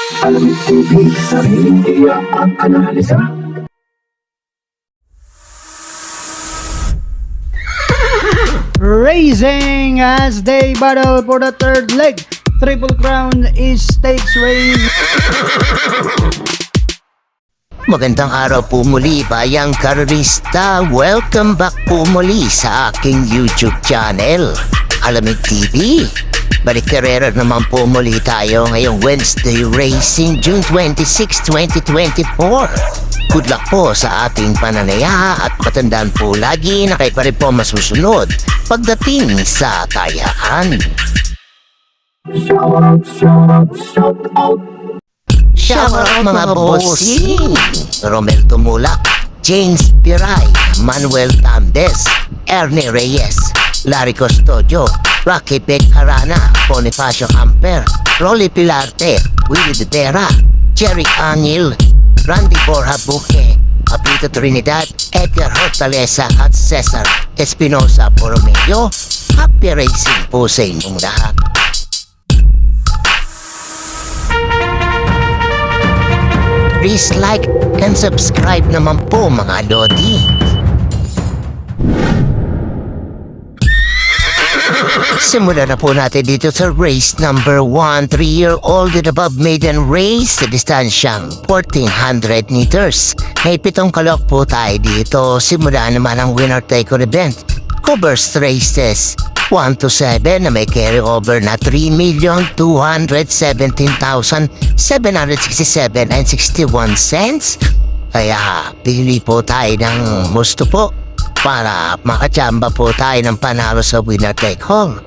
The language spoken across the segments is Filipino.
Alamin TV, sariling tiyak ang analisa. Racing as they battle for the third leg. Triple Crown is stakes race. Magandang araw po muli, bayang karista. Welcome back po muli sa aking YouTube channel, Alamig TV. Balik karera naman po muli tayo ngayong Wednesday Racing, June 26, 2024. Good luck po sa ating pananaya at patandaan po lagi na kayo pa rin po masusunod pagdating sa tayaan. Shout out. Shout out mga bossing! Romel Tumula, James Piray, Manuel Tambes, Ernie Reyes, Larry Custodio, Rocky Arana, Bonifacio Amper, Rolly Pilarte, Willie De Terra, Jerry Angel, Randy Borja Buque, Apito Trinidad, Edgar Hortaleza at Cesar Espinosa Borromeo. Happy racing po sa inyong lahat. Please like and subscribe naman po mga lodi. Simulan na po natin dito sa race number 1, 3-year-old and above maiden race sa distansyang 1400 meters. May 7 kalok po tayo dito. Simulan naman ang winner take all event. Covers races 1 to 7 na may carry over na 3,217,767.61. Kaya pili po tayo ng gusto po para makachamba po tayo ng panalo sa winner take all.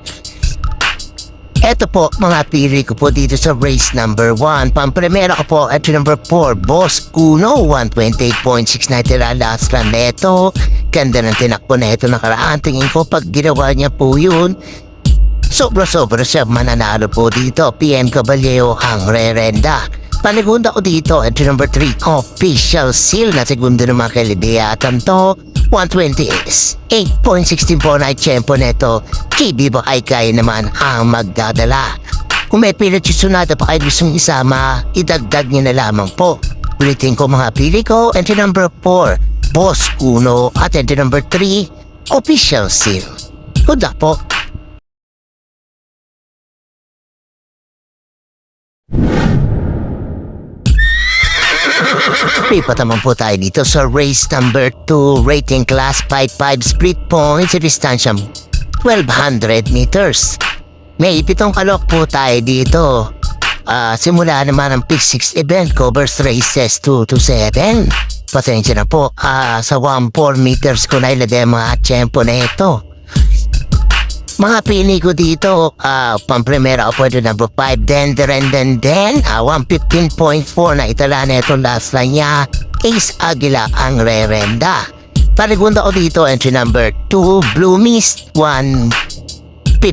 Eto po mga pili ko po dito sa race number 1. Pampremera ko po at number 4, Boss Kuno, 128.6 na tira last run neto. Ganda ng tinakbo na ito nakaraan. Tingin ko pag ginawa niya po yun, sobra-sobra siya mananalo po dito. PM Caballero ang rerenda. Panigunda ko dito, entry number 3, Official Seal na segundo naman kay Libya Tanto, 128.16 po na tempo neto. KB ba ay kaya naman ang magdadala. Kung may pilit yung sunada pa kayo gustong isama, idagdag niyo na lamang po. Ulitin ko mga pili ko, entry number 4, Boss Uno at entry number 3, Official Seal. Good luck po. Lipat naman po tayo dito sa race number 2, rating class 5-5 split points sa distansyang 1200 meters. May 7 kalok po tayo dito. Simula naman ang pick 6 event, covers races 2 to 7. Pasensya na po, sa 1-4 meters ko na ilagay mga tempo na ito. Mga pili ko dito, pampremera ako pwede number 5, then 115.4 na itala na ito last line niya, Ace Aguila ang rerenda. Parigunda ko dito, entry number 2, Blue Mist, 115.8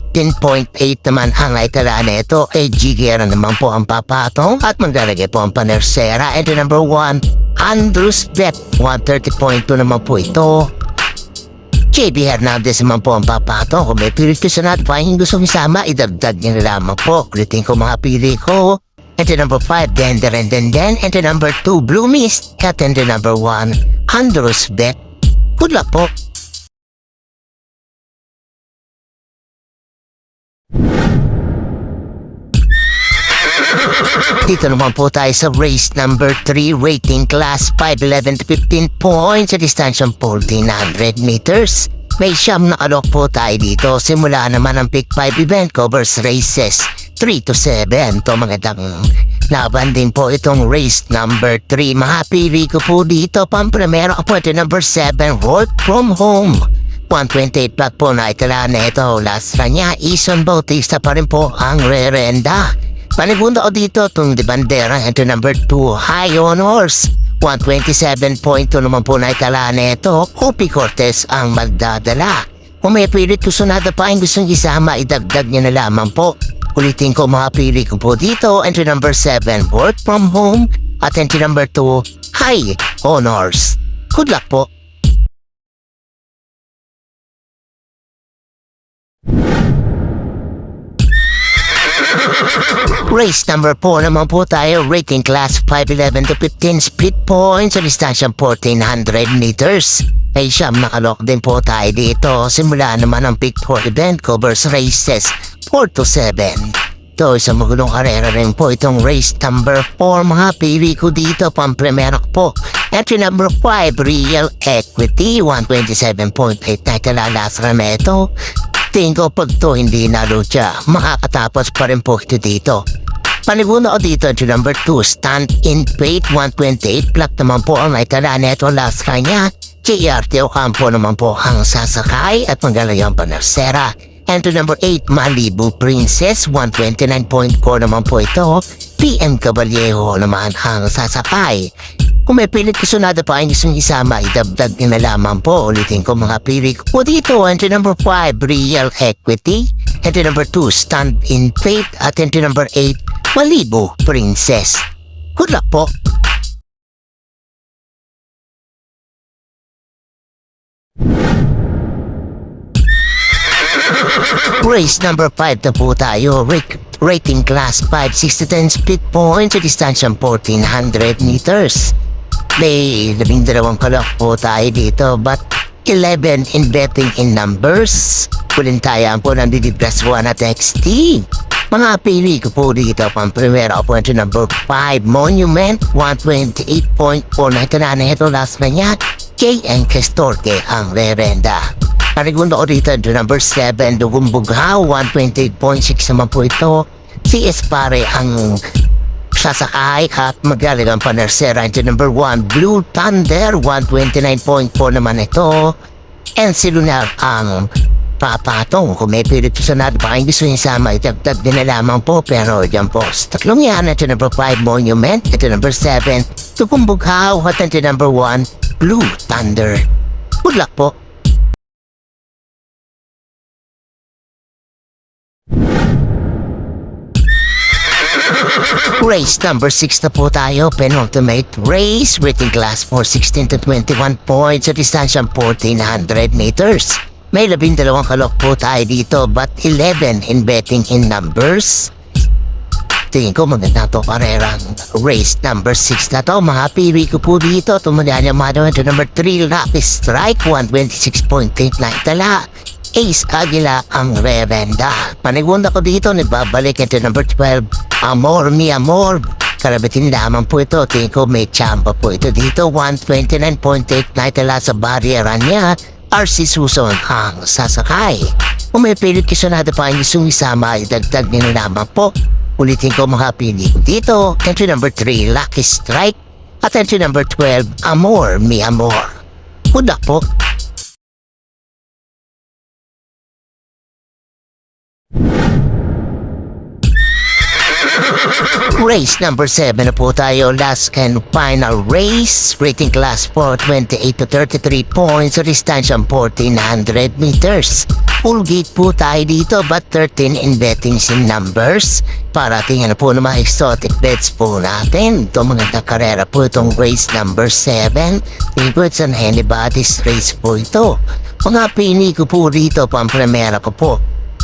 naman ang itala na ito, Giguera naman po ang papatong, at maglalagay po ang panersera, entry number 1, Andrews Bet, 130.2 naman po ito. JB Hernandez naman po ang papato. Kung may pilit ko sa natin pa yung gusto isama, idagdag niya na lamang po. Kulitin ko mga pili ko. Enter number 5, then. Enter number 2, Blue Mist. At enter number 1, Andrews Bet. Good luck po. Dito naman po tayo sa race number 3, rating class 5, 11 to 15 points sa distansyang 1400 meters. May siyam na kalok po tayo dito. Simula naman ang pick 5 event, covers races 3 to 7. Ito magandang laban din po itong race number 3. Mahapili ko po dito. Pampremero ko po ito number 7, Work From Home. 128 plat po na itala na ito. Last run niya, Ison Bautista pa rin po ang rerenda. Panigunda ko dito itong de bandera, ito number 2, High Honors. 127.2 naman po na itala na ito, Opie Cortez ang magdadala. Kung may pilit ko sunada pa ang gustong isama, idagdag niya na lamang po. Ulitin ko mga pili ko po dito, entry number 7, Work From Home, at entry number 2, High Honors. Good luck po. Race number 4 naman po tayo, rating class 5'11 to 15 speed points sa distansyang 1400 meters. May siyam nakalok din po tayo dito. Simula naman ang Pick 4 event covers races 4 to 7. Ito, isang magulong karera rin po itong race number 4. Mga pili ko dito, pang-primero po. Entry number 5, Real Equity, 127.8 na kalalas Remeto. Tingin ko pag to hindi nalutya, makakatapos pa rin po ito dito. Paniguna ko dito entry number 2, Stand in Fate, 128. Plak naman po ang naitala neto last kanya. JRT Ocampo naman po ang sasakay at magalayang panersera. Entry number 8, Malibu Princess, 129.4 naman po ito. PM Caballejo naman ang sasakay. Kung may pilit kasunada pa ay isang isama, idabdag nyo na lamang po. Ulitin ko mga pili ko dito. Entry number 5, Real Equity. Entry number 2, Stand in Fate. At entry number 8, Malibu Princess. Good luck po. Race number 5 na po tayo. Rating class 5, 6 to 10 speed points sa distansyang 1400 meters. May 12 kalok po tayo dito, but 11 in betting in numbers. Kulintayaan po ng DD plus 1 at XT. Mga pili ko po dito pang primera po entry number 5, Monument, 128.4 na ito na ito last na niya. KN Castorque ang rerenda. Parigundo ko dito entry number 7, Dugumbughaw, 128.6 naman po ito. CS Pare ang sasakay at magaling ang panersera. Entry number 1, Blue Thunder, 129.4 naman ito. And si Lunar ang papatong. Kung may pilit sa natin pa kayo gusto yung sama, itagtag din na lamang po. Pero dyan po, tatlong yan. Entry number 5, Monument. Entry number 7, Dugumbughaw. At entry number 1, Blue Thunder. Good luck po. Race number 6 na po tayo, penultimate race, rating class for 16 to 21 points sa distansyang 1400 meters. May 12 kalok po tayo dito, but 11 in betting in numbers. Tingin ko maganda to karerang race number 6 na to. Mga pili ko po dito, tumunyan yung mga ito number 3, Lucky Strike, 126.8 na itala. Ace Aguila ang revenda. Panigunda ko dito, nababalik ito number 12, Amor Mi Amor. Karabitin lamang po ito. Tingin ko may champa po ito dito. 129.8 na itala sa barriera niya. RC Suson ang sasakay. Kung may pilit kisunado pa ang isang isama, idagdag nyo lamang po. Ulitin ko mga pili ko dito. Entry number 3, Lucky Strike. At entry number 12, Amor Mi Amor. Good luck po. Race number 7 na po tayo, last and final race, rating class for 28 to 33 points sa distansyang 1400 meters. Full gate po tayo dito, but 13 in bettings in numbers. Para tingnan po ng mga exotic bets po natin. Ito mga karera po itong race number 7. Favorites and anybody's race po ito. Mga pini ko po dito, pang-primera ko po.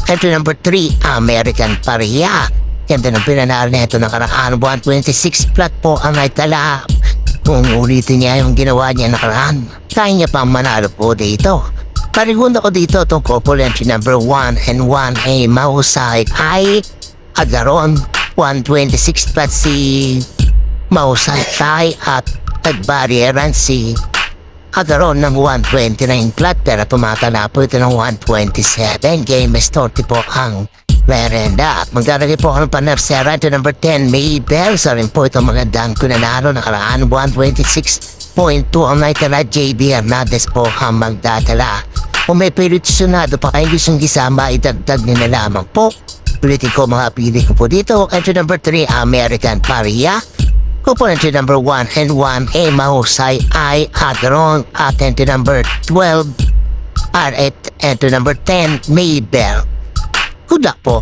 Entry number 3, American Paria. Ganda ng pinanalo na ito ng nakaraan. 126 flat po ang naitala. Kung ulitin niya yung ginawa niya nakaraan, kaya niya pang manalo po dito. Parigunda ko dito itong couple entry number 1 and 1A Mahusay ay Agaron. 126 flat si Mahusay ay at tagbarieran si Agaron ng 129 flat, pero tumatala po ito ng 127. Game is 30 po ang merenda. At magdaragay po ako ng panersera ito number 10, Maybell. Sa rin po itong mga dang kunanaro nakaraan. 126.2 ang naitala. JB Hernandez po ang magdadala. Kung may pilit sunado pa kayo gustong gisama, idagdag nyo na lamang po. Ulitin ko mga pili ko po dito. Entry number 3, American Paria. Coupon entry number 1 and 1A Mahusay ay Agaron. At entry number 12 at entry number 10, Maybell. Good luck po.